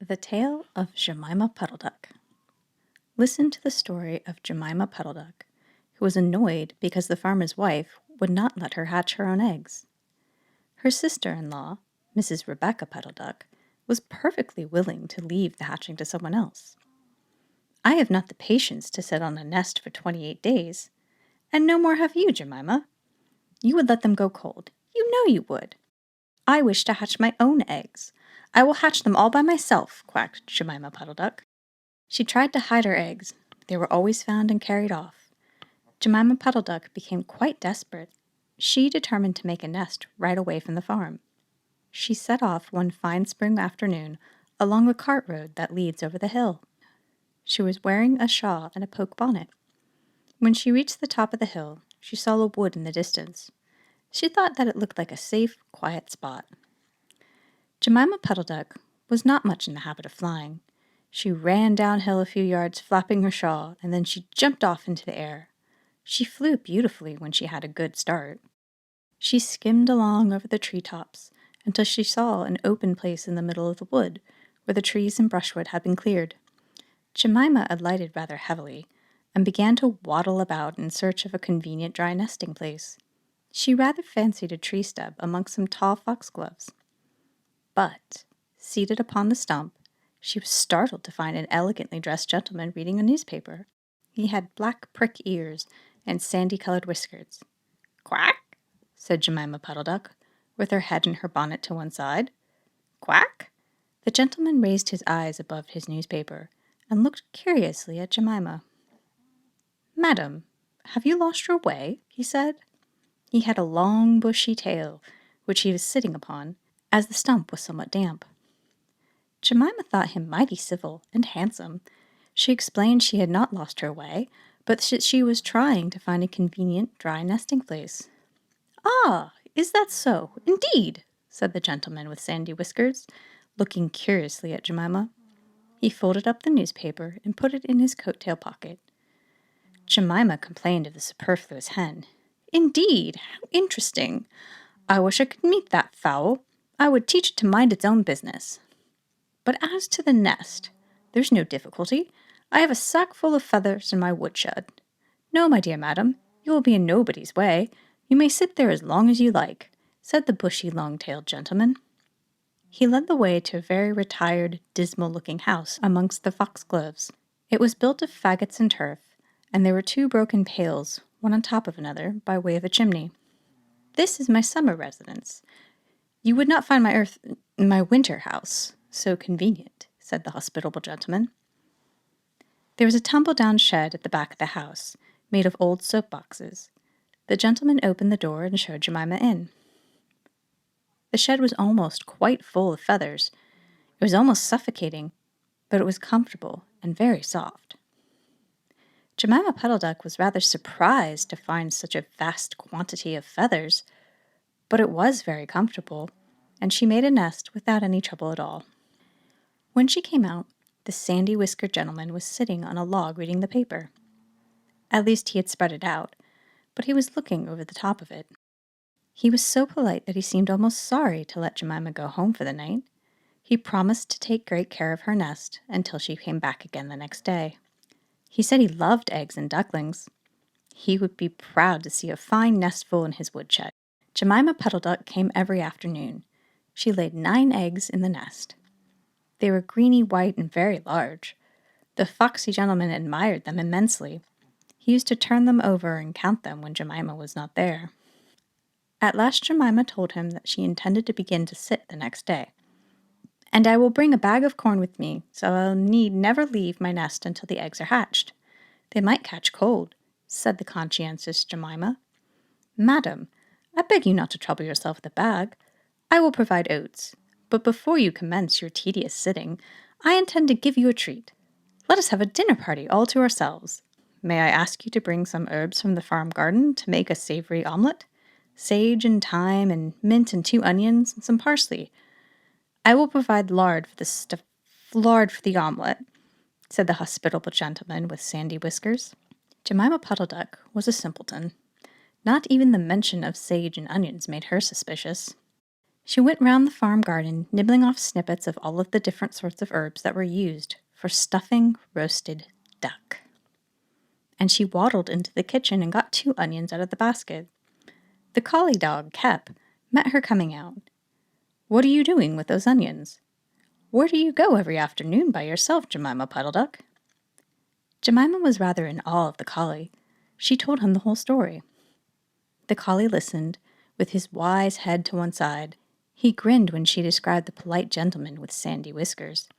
The Tale of Jemima Puddleduck. Listen to the story of Jemima Puddleduck, who was annoyed because the farmer's wife would not let her hatch her own eggs. Her sister-in-law, Mrs. Rebecca Puddleduck, was perfectly willing to leave the hatching to someone else. "I have not the patience to sit on a nest for 28 days, and no more have you, Jemima. You would let them go cold. You know you would. I wish to hatch my own eggs. I will hatch them all by myself," quacked Jemima Puddleduck. She tried to hide her eggs. They were always found and carried off. Jemima Puddleduck became quite desperate. She determined to make a nest right away from the farm. She set off one fine spring afternoon along the cart road that leads over the hill. She was wearing a shawl and a poke bonnet. When she reached the top of the hill, she saw a wood in the distance. She thought that it looked like a safe, quiet spot. Jemima Puddleduck was not much in the habit of flying. She ran downhill a few yards, flapping her shawl, and then she jumped off into the air. She flew beautifully when she had a good start. She skimmed along over the treetops until she saw an open place in the middle of the wood, where the trees and brushwood had been cleared. Jemima alighted rather heavily, and began to waddle about in search of a convenient dry nesting place. She rather fancied a tree stub amongst some tall foxgloves. But, seated upon the stump, she was startled to find an elegantly dressed gentleman reading a newspaper. He had black prick ears and sandy-colored whiskers. "Quack," said Jemima Puddleduck, with her head and her bonnet to one side. "Quack." The gentleman raised his eyes above his newspaper and looked curiously at Jemima. "Madam, have you lost your way?" he said. He had a long, bushy tail, which he was sitting upon, as the stump was somewhat damp. Jemima thought him mighty civil and handsome. She explained she had not lost her way, but that she was trying to find a convenient dry nesting place. "Ah, is that so? Indeed," said the gentleman with sandy whiskers, looking curiously at Jemima. He folded up the newspaper and put it in his coat-tail pocket. Jemima complained of the superfluous hen. "Indeed, how interesting! I wish I could meet that fowl. I would teach it to mind its own business. But as to the nest, there's no difficulty. I have a sack full of feathers in my woodshed. No, my dear madam, you will be in nobody's way. You may sit there as long as you like," said the bushy, long-tailed gentleman. He led the way to a very retired, dismal-looking house amongst the foxgloves. It was built of faggots and turf, and there were 2 broken pails, one on top of another, by way of a chimney. "This is my summer residence. You would not find my winter house so convenient," said the hospitable gentleman. There was a tumble-down shed at the back of the house, made of old soap-boxes. The gentleman opened the door and showed Jemima in. The shed was almost quite full of feathers. It was almost suffocating, but it was comfortable and very soft. Jemima Puddleduck was rather surprised to find such a vast quantity of feathers, but it was very comfortable, and she made a nest without any trouble at all. When she came out, the sandy-whiskered gentleman was sitting on a log reading the paper. At least he had spread it out, but he was looking over the top of it. He was so polite that he seemed almost sorry to let Jemima go home for the night. He promised to take great care of her nest until she came back again the next day. He said he loved eggs and ducklings. He would be proud to see a fine nestful in his woodshed. Jemima Puddleduck came every afternoon. She laid 9 eggs in the nest. They were greeny white and very large. The foxy gentleman admired them immensely. He used to turn them over and count them when Jemima was not there. At last Jemima told him that she intended to begin to sit the next day. "And I will bring a bag of corn with me, so I'll need never leave my nest until the eggs are hatched. They might catch cold," said the conscientious Jemima. "Madam, I beg you not to trouble yourself with a bag. I will provide oats. But before you commence your tedious sitting, I intend to give you a treat. Let us have a dinner party all to ourselves. May I ask you to bring some herbs from the farm garden to make a savory omelette? Sage and thyme and mint and 2 onions and some parsley. I will provide lard for the omelette," said the hospitable gentleman with sandy whiskers. Jemima Puddleduck was a simpleton. Not even the mention of sage and onions made her suspicious. She went round the farm garden, nibbling off snippets of all of the different sorts of herbs that were used for stuffing roasted duck. And she waddled into the kitchen and got 2 onions out of the basket. The collie dog, Kep, met her coming out. "What are you doing with those onions? Where do you go every afternoon by yourself, Jemima Puddleduck?" Jemima was rather in awe of the collie. She told him the whole story. The collie listened, with his wise head to one side. He grinned when she described the polite gentleman with sandy whiskers.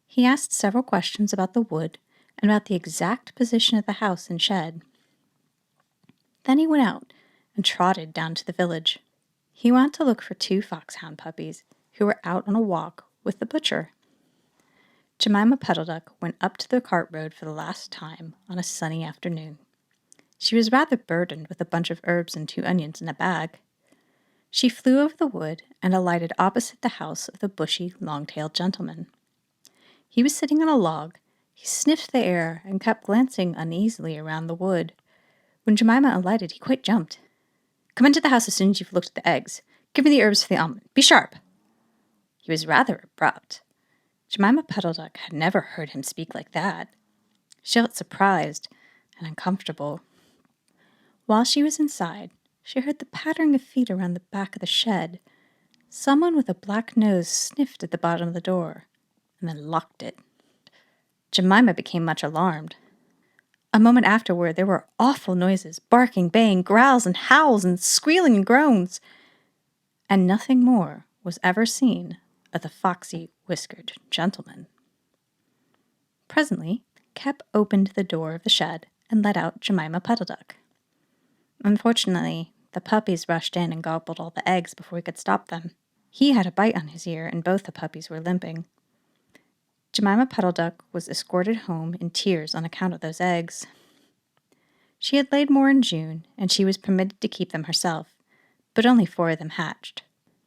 He asked several questions about the wood and about the exact position of the house and shed. Then he went out and trotted down to the village. He went to look for 2 foxhound puppies who were out on a walk with the butcher. Jemima Puddleduck went up to the cart road for the last time on a sunny afternoon. She was rather burdened with a bunch of herbs and 2 onions in a bag. She flew over the wood and alighted opposite the house of the bushy, long-tailed gentleman. He was sitting on a log. He sniffed the air and kept glancing uneasily around the wood. When Jemima alighted, he quite jumped. "Come into the house as soon as you've looked at the eggs. Give me the herbs for the omelet. Be sharp!" He was rather abrupt. Jemima Puddleduck had never heard him speak like that. She felt surprised and uncomfortable. While she was inside, she heard the pattering of feet around the back of the shed. Someone with a black nose sniffed at the bottom of the door and then locked it. Jemima became much alarmed. A moment afterward, there were awful noises, barking, baying, growls and howls and squealing and groans. And nothing more was ever seen of the foxy, whiskered gentleman. Presently, Kep opened the door of the shed and let out Jemima Puddleduck. Unfortunately, the puppies rushed in and gobbled all the eggs before he could stop them. He had a bite on his ear, and both the puppies were limping. Jemima Puddleduck was escorted home in tears on account of those eggs. She had laid more in June, and she was permitted to keep them herself, but only 4 of them hatched.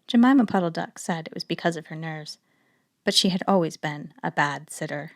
Jemima Puddleduck said it was because of her nerves, but she had always been a bad sitter.